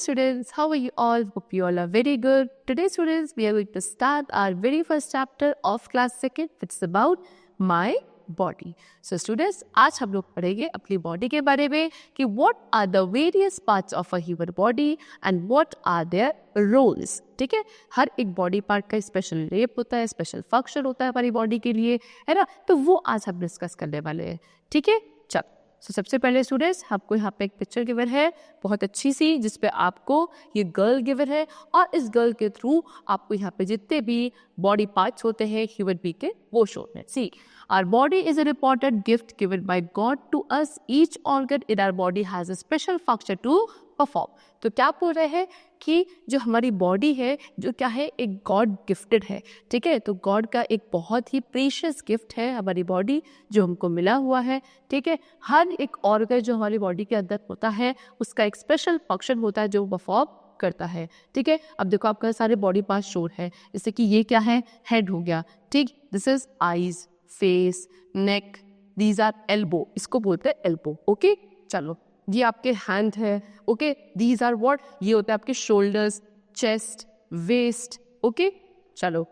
students, how are you all? Hope you all are very good. Today students, we are going to start our very first chapter of class 2nd, which is about my body. So students, आज हम लोग पढ़ेंगे अपनी body के बारे में कि what are the various parts of a human body and what are their roles. ठीक है, हर एक बॉडी पार्ट का स्पेशल रेप होता है, स्पेशल फंक्शन होता है हमारी बॉडी के लिए, है ना. तो वो आज हम डिस्कस करने वाले हैं. ठीक है, चल. सो सबसे पहले स्टूडेंट्स, आपको यहाँ पे एक पिक्चर गिवन है बहुत अच्छी सी, जिसपे आपको ये गर्ल गिवन है और इस गर्ल के थ्रू आपको यहाँ पे जितने भी बॉडी पार्ट्स होते हैं ह्यूमन बीइंग के वो शो है. सी, our body is an important gift given by God to us. Each organ in our body has a special function to perform. तो क्या बोल रहे हैं कि जो हमारी बॉडी है जो क्या है, एक गॉड गिफ्टेड है. ठीक है, तो गॉड का एक बहुत ही प्रीशियस गिफ्ट है हमारी बॉडी जो हमको मिला हुआ है. ठीक है, हर एक ऑर्गन जो हमारी बॉडी के अंदर होता है उसका एक स्पेशल फंक्शन होता है जो परफॉर्म करता है. ठीक है, अब देखो आपका सारे बॉडी पार्ट शोर है, जैसे कि ये क्या है, हेड हो गया. ठीक, this is eyes, face, neck, these are elbow, इसको बोलते हैं एल्बो. ओके, चलो ये आपके हैंड है. ओके, दीज आर व्हाट, ये होता है आपके शोल्डर्स, चेस्ट, वेस्ट. ओके, चलो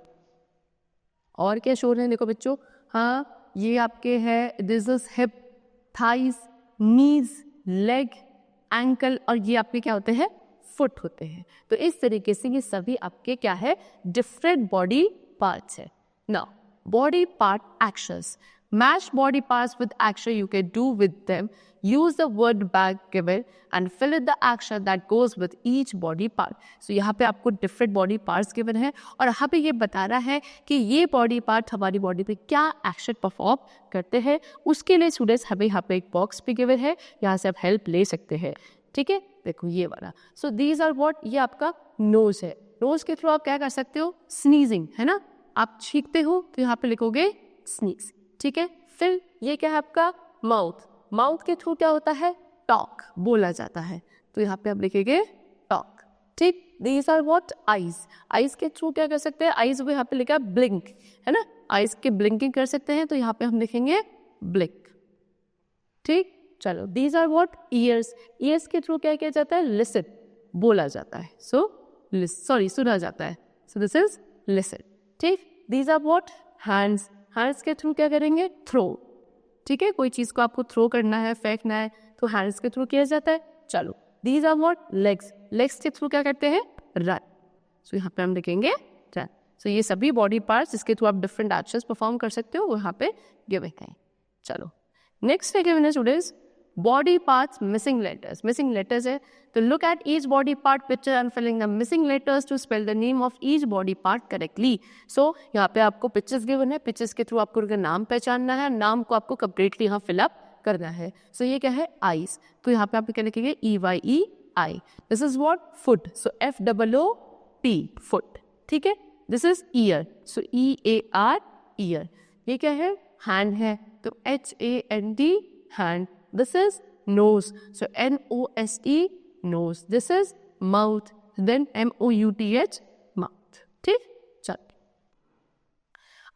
और क्या शोर है देखो बच्चों. हाँ, ये आपके है, this is hip, thighs, knees, leg, ankle, और ये आपके क्या होते हैं, फुट होते हैं. तो इस तरीके से ये सभी आपके क्या है, डिफरेंट बॉडी पार्ट्स है. Now body part actions. Match body parts with action you can do with them. Use the word bag given and fill in the action that goes with each body part. So यहाँ पे आपको different body parts given है और यहाँ पे ये बता रहा है कि ये body part हमारी body पे क्या action perform करते हैं. उसके लिए students हमें यहाँ पे एक box भी given है, यहाँ से आप help ले सकते हैं. ठीक है, देखो ये वाला. So these are what, ये आपका nose है. nose के थ्रू आप क्या कर सकते हो, sneezing, है ना. आप छींकते हो तो यहाँ पे लिखोगे स्नीज. ठीक है, फिर ये क्या है आपका माउथ. माउथ के थ्रू क्या होता है, टॉक, बोला जाता है, तो यहाँ पे आप लिखेंगे टॉक. ठीक, these are what, eyes. Eyes के थ्रू क्या कर सकते हैं, आईज वो यहाँ पे लिखा ब्लिंक, है ना. आईज के ब्लिंकिंग कर सकते हैं तो यहाँ पे हम लिखेंगे ब्लिंक. ठीक, चलो these are what, ears. Ears के थ्रू क्या किया जाता है, लिसन, बोला जाता है. सुना जाता है. So this is listen. ठीक, these are what, hands. Hands के थ्रू क्या करेंगे, थ्रो. ठीक है, कोई चीज को आपको थ्रो करना है, फेंकना है, तो हैंड्स के थ्रू किया जाता है. चलो, these are what, legs. Legs के थ्रू क्या करते हैं, रन. सो यहाँ पे हम लिखेंगे रन. सो ये सभी बॉडी पार्ट्स जिसके थ्रू आप डिफरेंट एक्शंस परफॉर्म कर सकते हो वो यहाँ पे गिवन है. चलो नेक्स्ट है गिवन है students, body parts missing letters. Missing letters है तो look at each body part picture and filling the missing letters to spell the name of each body part correctly. So यहाँ पे आपको pictures given है, pictures के through आपको उनका नाम पहचानना है, नाम को आपको कम्प्लीटली यहाँ फिलअप करना है. सो ये क्या है, आईज, तो यहाँ पे आप क्या लिखेंगे, EYEI. This is what, foot, so FOOP, foot. ठीक है, this is year, so EAR, year. ये क्या है, हैंड है, तो HAND, hand. This is nose, so NOSE, nose. This is mouth, then MOUTH, mouth. ठीक, चल.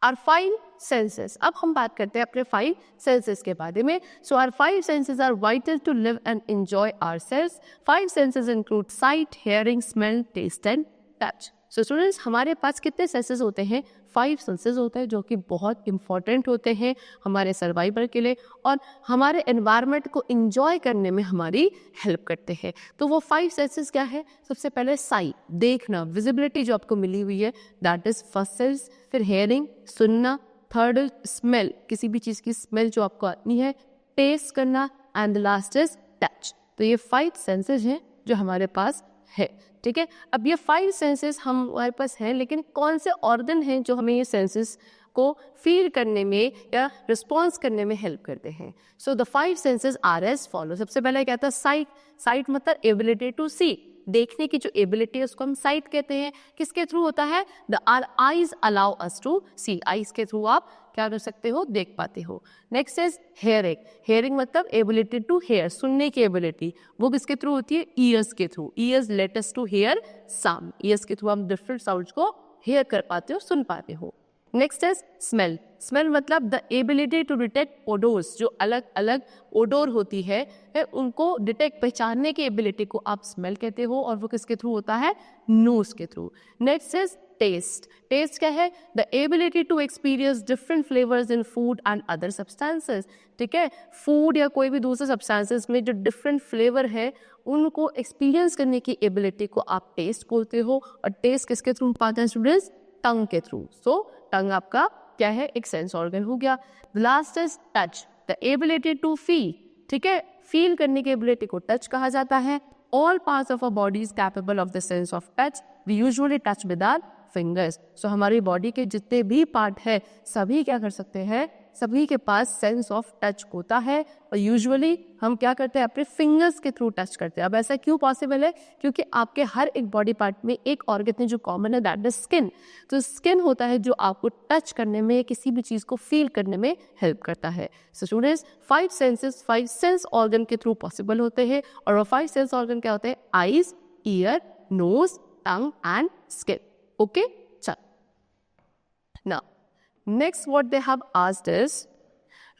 Our 5 senses. अब हम बात करते हैं अपने 5 senses के बारे में. So our 5 senses are vital to live and enjoy ourselves. 5 senses include sight, hearing, smell, taste and touch. So students, हमारे पास कितने सेंसेस होते हैं, 5 सेंसेस होते हैं जो कि बहुत इंपॉर्टेंट होते हैं हमारे सर्वाइवल के लिए और हमारे एनवायरनमेंट को एंजॉय करने में हमारी हेल्प करते हैं. तो वो 5 सेंसेस क्या है, सबसे पहले साइट, देखना, विजिबिलिटी जो आपको मिली हुई है, दैट इज फर्स्ट सेंस. फिर हेयरिंग, सुनना. थर्ड स्मेल, किसी भी चीज़ की स्मेल जो आपको आनी है. टेस्ट करना. And the last is touch. तो ये 5 सेंसेस हैं जो हमारे पास है. ठीक है, अब ये 5 सेंसेस हमारे पास हैं, लेकिन कौन से ऑर्गन हैं जो हमें ये सेंसेस को फील करने में या रिस्पॉन्स करने में हेल्प करते हैं. So the 5 senses are as follow. सबसे पहला क्या था, साइट. साइट मतलब एबिलिटी टू सी, देखने की जो एबिलिटी है उसको हम साइट कहते हैं. किसके थ्रू होता है, the are eyes allow us to see. Eyes के थ्रू आप क्या कर सकते हो, देख पाते हो. Next is hearing. हेयरिंग मतलब एबिलिटी टू हेयर, सुनने की एबिलिटी. वो किसके थ्रू होती है, ईयर्स के through. Ears let us to hear sound. Ears के थ्रू हम डिफरेंट साउंड्स को हेयर कर पाते हो, सुन पाते हो. Next is smell. स्मेल मतलब the ability to detect odours. जो अलग अलग ओडोर होती है उनको डिटेक्ट पहचानने की एबिलिटी को आप स्मेल कहते हो, और वो किसके थ्रू होता है? नोज के through. Next is taste. Taste क्या है? The ability to experience different flavours in food and other substances. ठीक है, फूड या कोई भी दूसरे सब्सटेंसेस में जो डिफरेंट फ्लेवर है उनको एक्सपीरियंस करने की एबिलिटी को आप टेस्ट बोलते हो. और टेस्ट किसके थ्रू पाते हैं स्टूडेंट्स? टंग के थ्रू. सो टंग आपका क्या है? एक सेंस ऑर्गन हो गया. Last is touch. The ability to feel. ठीक है, फील करने की एबिलिटी को टच कहा जाता है. All parts of our body is capable of the sense of touch. We usually touch with our fingers. So हमारी बॉडी के जितने भी पार्ट है सभी क्या कर सकते हैं? सभी के पास सेंस ऑफ टच होता है, और यूजुअली हम क्या करते हैं? अपने फिंगर्स के थ्रू टच करते हैं. अब ऐसा क्यों पॉसिबल है? क्योंकि आपके हर एक बॉडी पार्ट में एक ऑर्गन है जो कॉमन है, दैट इज स्किन. तो स्किन होता है जो आपको टच करने में, किसी भी चीज़ को फील करने में हेल्प करता है. So students, 5 senses 5 sense organ के थ्रू पॉसिबल होते हैं. और वो 5 सेंस ऑर्गन क्या होते हैं? Eyes, ear, nose, tongue and skin. Okay, चल. Now, next what they have asked is,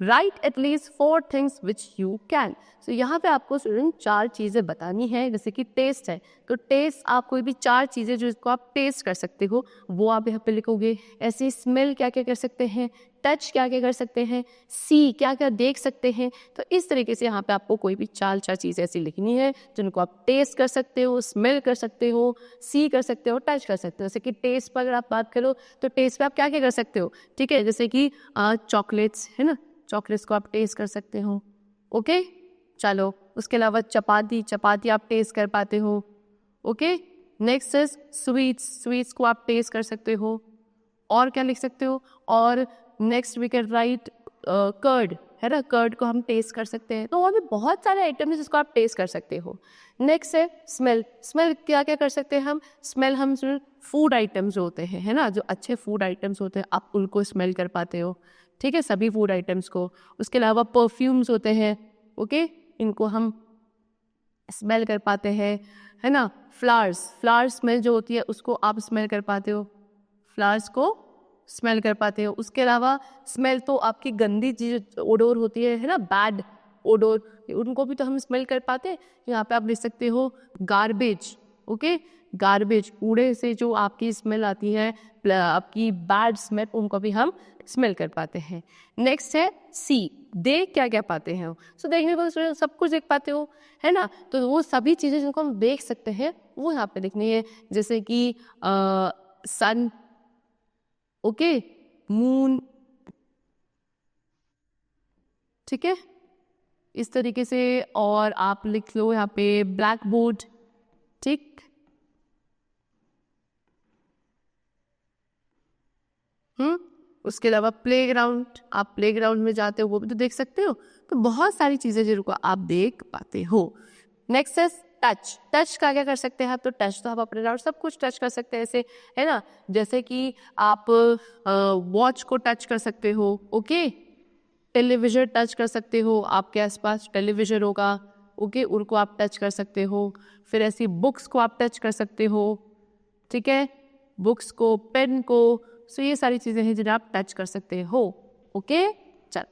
write at least 4 things which you can. So यहाँ पे आपको स्टूडेंट 4 चीज़ें बतानी है. जैसे कि टेस्ट है, तो टेस्ट आप कोई भी 4 चीज़ें जो इसको आप टेस्ट कर सकते हो वो आप यहाँ पे लिखोगे. ऐसे स्मेल क्या क्या कर सकते हैं, टच क्या क्या कर सकते हैं, सी क्या क्या देख सकते हैं. तो इस तरीके से यहाँ पे आपको कोई भी 4 चीज़ें ऐसी लिखनी है जिनको आप टेस्ट कर सकते हो, स्मेल कर सकते हो, सी कर सकते हो, टच कर सकते हो. जैसे कि टेस्ट पर अगर आप बात करो तो टेस्ट पे आप क्या क्या कर सकते हो? ठीक है, जैसे कि चॉकलेट्स है ना, चॉकलेट्स को आप टेस्ट कर सकते हो. ओके, चलो. उसके अलावा चपाती आप टेस्ट कर पाते हो. ओके, नेक्स्ट इज स्वीट्स को आप टेस्ट कर सकते हो. और क्या लिख सकते हो? और next we can write curd है ना, कर्ड को हम टेस्ट कर सकते हैं. तो और भी बहुत सारे आइटम है जिसको आप टेस्ट कर सकते हो. नेक्स्ट है स्मेल. स्मेल क्या क्या कर सकते हैं हम? स्मेल हम फूड आइटम्स जो होते हैं है ना, जो अच्छे फूड आइटम्स होते हैं आप उनको स्मेल कर पाते हो. ठीक है, सभी फूड आइटम्स को. उसके अलावा परफ्यूम्स होते हैं. ओके, इनको हम स्मेल कर पाते हैं है ना. फ्लावर्स स्मेल जो होती है उसको आप स्मेल कर पाते हो, फ्लावर्स को स्मेल कर पाते हो. उसके अलावा स्मेल तो आपकी गंदी चीज ओडोर होती है ना, बैड ओडोर, उनको भी तो हम स्मेल कर पाते हैं. यहाँ पे आप लिख सकते हो गार्बेज. ओके, गार्बेज, कूड़े से जो आपकी स्मेल आती है, आपकी बैड स्मेल, उनको भी हम स्मेल कर पाते हैं. नेक्स्ट है सी. देख क्या क्या पाते हैं? सो देखने को सब कुछ देख पाते हो है ना. तो वो सभी चीज़ें जिनको हम देख सकते हैं वो यहाँ पे लिखनी है. जैसे कि सन, ओके, मून. ठीक है, इस तरीके से. और आप लिख लो यहाँ पे ब्लैक बोर्ड. ठीक, उसके अलावा प्लेग्राउंड, आप प्लेग्राउंड में जाते हो वो भी तो देख सकते हो. तो बहुत सारी चीज़ें जिनको आप देख पाते हो. नेक्स्ट है टच. टच का क्या कर सकते हैं आप? तो टच तो आप अपने अराउंड सब कुछ टच कर सकते हैं ऐसे है ना. जैसे कि आप वॉच को टच कर सकते हो. ओके, टेलीविजन टच कर सकते हो, आपके आसपास टेलीविजन होगा. ओके, उनको आप टच कर सकते हो. फिर ऐसी बुक्स को आप टच कर सकते हो. ठीक है, बुक्स को, पेन को. सो ये सारी चीज़ें हैं जिन्हें आप टच कर सकते हो. ओके, चल.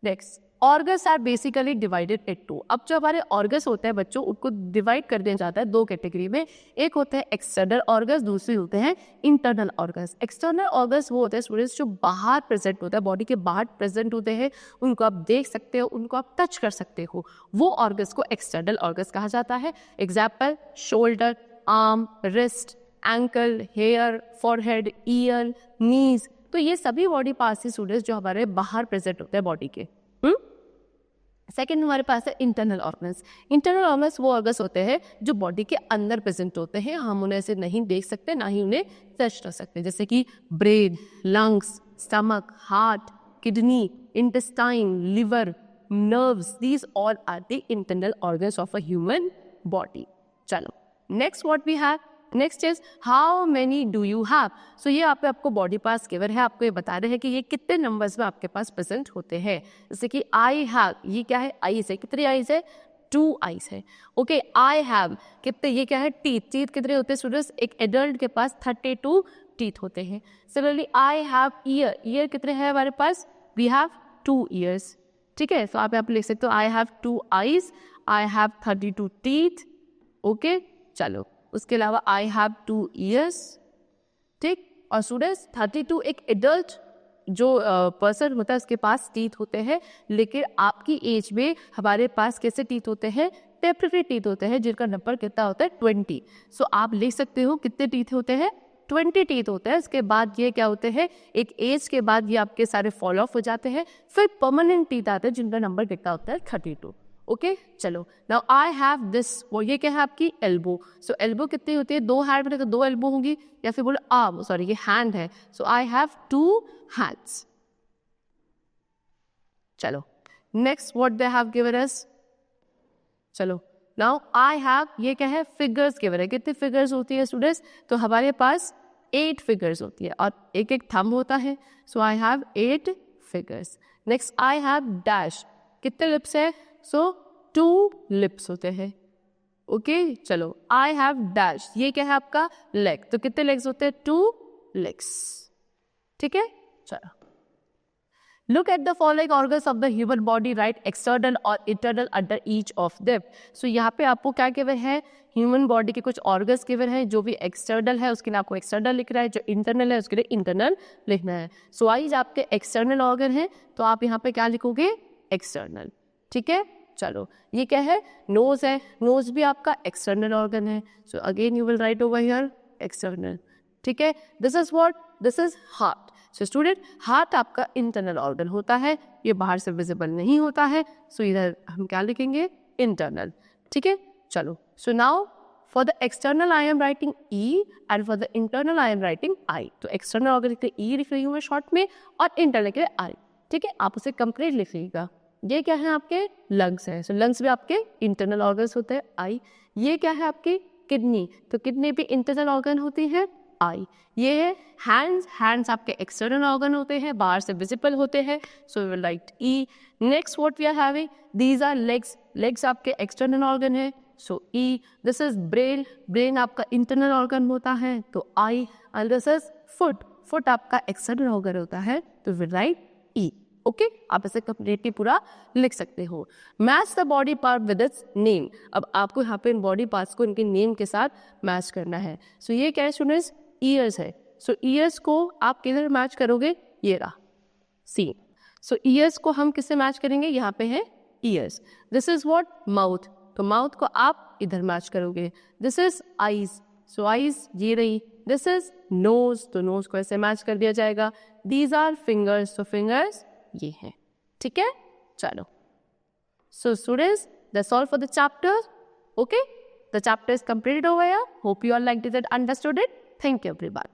Next, organs are basically divided into. अब जो हमारे ऑर्गन्स होते हैं बच्चों, उनको डिवाइड कर दिया जाता है 2 कैटेगरी में. एक होते हैं एक्सटर्नल ऑर्गन्स, दूसरे होते हैं इंटरनल ऑर्गन्स. एक्सटर्नल ऑर्गन्स वो होते हैं स्टूडेंट्स जो बाहर प्रेजेंट होता है, बॉडी के बाहर प्रेजेंट होते हैं, उनको आप देख सकते हो, उनको आप टच कर सकते हो. वो ऑर्गन्स को एक्सटर्नल ऑर्गन्स कहा जाता है. Example, shoulder, arm, wrist, ankle, hair, forehead, ear, knees. तो ये सभी बॉडी पार्ट्स हैं स्टूडेंट्स जो हमारे बाहर प्रेजेंट होते हैं बॉडी के. सेकेंड हमारे पास है इंटरनल ऑर्गन्स. इंटरनल ऑर्गन्स वो ऑर्गन्स होते हैं जो बॉडी के अंदर प्रेजेंट होते हैं, हम उन्हें ऐसे नहीं देख सकते, ना ही उन्हें टच कर सकते. जैसे कि brain, lungs, stomach, heart, kidney, intestine, liver, nerves. These all are the internal organs of a human body. चलो, next what we have. Next is how many do you have. So ये आपको body parts given है, आपको ये बता रहे हैं कि ये कितने नंबर्स में आपके पास प्रेजेंट होते हैं. जैसे कि आई हैव, ये क्या है? आईज है. कितनी आईज है? 2 आईज है. ओके, आई हैव कितने, ये क्या है? टीथ. टीथ कितने होते हैं स्टूडेंट्स? एक एडल्ट के पास 32 टीथ होते हैं. Similarly I have year. Year कितने हैं हमारे पास? We have 2 years. ठीक है, तो आप यहाँ पे लिख सकते हो I have 2 eyes, I have 32 teeth. Okay, चलो उसके अलावा आई हैव 2 ईयर्स. ठीक, और स्टूडेंट्स 32 एक एडल्ट जो पर्सन होता है उसके पास टीथ होते हैं, लेकिन आपकी एज में हमारे पास कैसे टीथ होते हैं? टेम्पररी टीथ होते हैं जिनका नंबर कितना होता है? 20. सो आप लिख सकते हो कितने टीथ होते हैं? 20 टीथ होते हैं. इसके बाद ये क्या होते हैं? एक एज के बाद ये आपके सारे फॉल ऑफ हो जाते हैं. फिर परमानेंट टीथ आते हैं जिनका नंबर कितना होता है? 32. ओके, चलो नाउ आई हैव दिस. वो ये क्या है? आपकी एल्बो. सो एल्बो कितनी होती है? 2 हैंड में तो 2 एल्बो होंगी, या फिर बोलो आर्म, सॉरी ये हैंड है. So I have 2 hands. चलो next what they have given us. चलो नाउ आई हैव, ये क्या है? फिगर्स गिवन है. कितनी फिगर्स होती है स्टूडेंट्स? तो हमारे पास 8 फिगर्स होती है और एक एक थंब होता है. So I have 8 figures. Next I have dash. कितने लिप्स है? सो 2 लिप्स होते हैं. ओके, चलो आई हैव डैश. ये क्या है? आपका लेग. तो कितने लेग्स होते हैं? 2 लेग्स. ठीक है, चलो Look at the following organs of the human body, right? External और internal under each of them. So यहाँ पे आपको क्या गिवन है? ह्यूमन बॉडी के कुछ ऑर्गन्स गिवन है. जो भी एक्सटर्नल है उसके लिए आपको एक्सटर्नल लिखना है, जो इंटरनल है उसके लिए इंटरनल लिखना है. सो आइज आपके एक्सटर्नल ऑर्गन है तो आप यहाँ पे क्या लिखोगे? एक्सटर्नल. ठीक है, चलो ये क्या है? नोज है. नोज भी आपका एक्सटर्नल ऑर्गन है. So again you will write over here external. ठीक है, this is what? This is heart. So student, heart आपका इंटरनल ऑर्गन होता है, ये बाहर से विजिबल नहीं होता है. सो इधर हम क्या लिखेंगे? इंटरनल. ठीक है, चलो. So now for the external I am writing E and for the internal I am writing I. तो एक्सटर्नल ऑर्गन के लिए ई लिख रही हूँ मैं शॉर्ट में और इंटरनल के लिए आई. ठीक है, आप उसे कंप्लीट लिख लीजिएगा. ये क्या है? आपके लंग्स है. सो लंग्स भी आपके इंटरनल ऑर्गन्स होते हैं, आई. ये क्या है? आपकी किडनी. तो किडनी भी इंटरनल ऑर्गन होती है, आई. ये है हैंड्स. हैंड्स आपके एक्सटर्नल ऑर्गन होते हैं, बाहर से विजिबल होते हैं. So we will write E. Next what we are having, these are legs. Legs आपके एक्सटर्नल ऑर्गन है, so E. This is brain. Brain आपका इंटरनल ऑर्गन होता है, तो I. And this is foot. Foot आपका external organ होता है, तो वी राइट ई. ओके, आप इसे कंप्लीटली पूरा लिख सकते हो. Match the body part with its name. अब आपको यहाँ पे इन बॉडी पार्ट्स को इनके नेम के साथ मैच करना है. सो ये क्या है स्टूडेंट्स? ईयर्स है. सो ईयर्स को आप किधर मैच करोगे? ये रहा सी. सो ईयर्स को हम किससे मैच करेंगे? यहाँ पे है ears. This is what? Mouth. तो माउथ को आप इधर मैच करोगे. This is eyes. So eyes ये रही. This is nose. तो नोज को ऐसे मैच कर दिया जाएगा. These are fingers. तो फिंगर्स ये है. ठीक है, चलो. So students, that's all for the chapter. Okay, the chapter is completed over here. Hope you all liked it and understood it. Thank you everyone.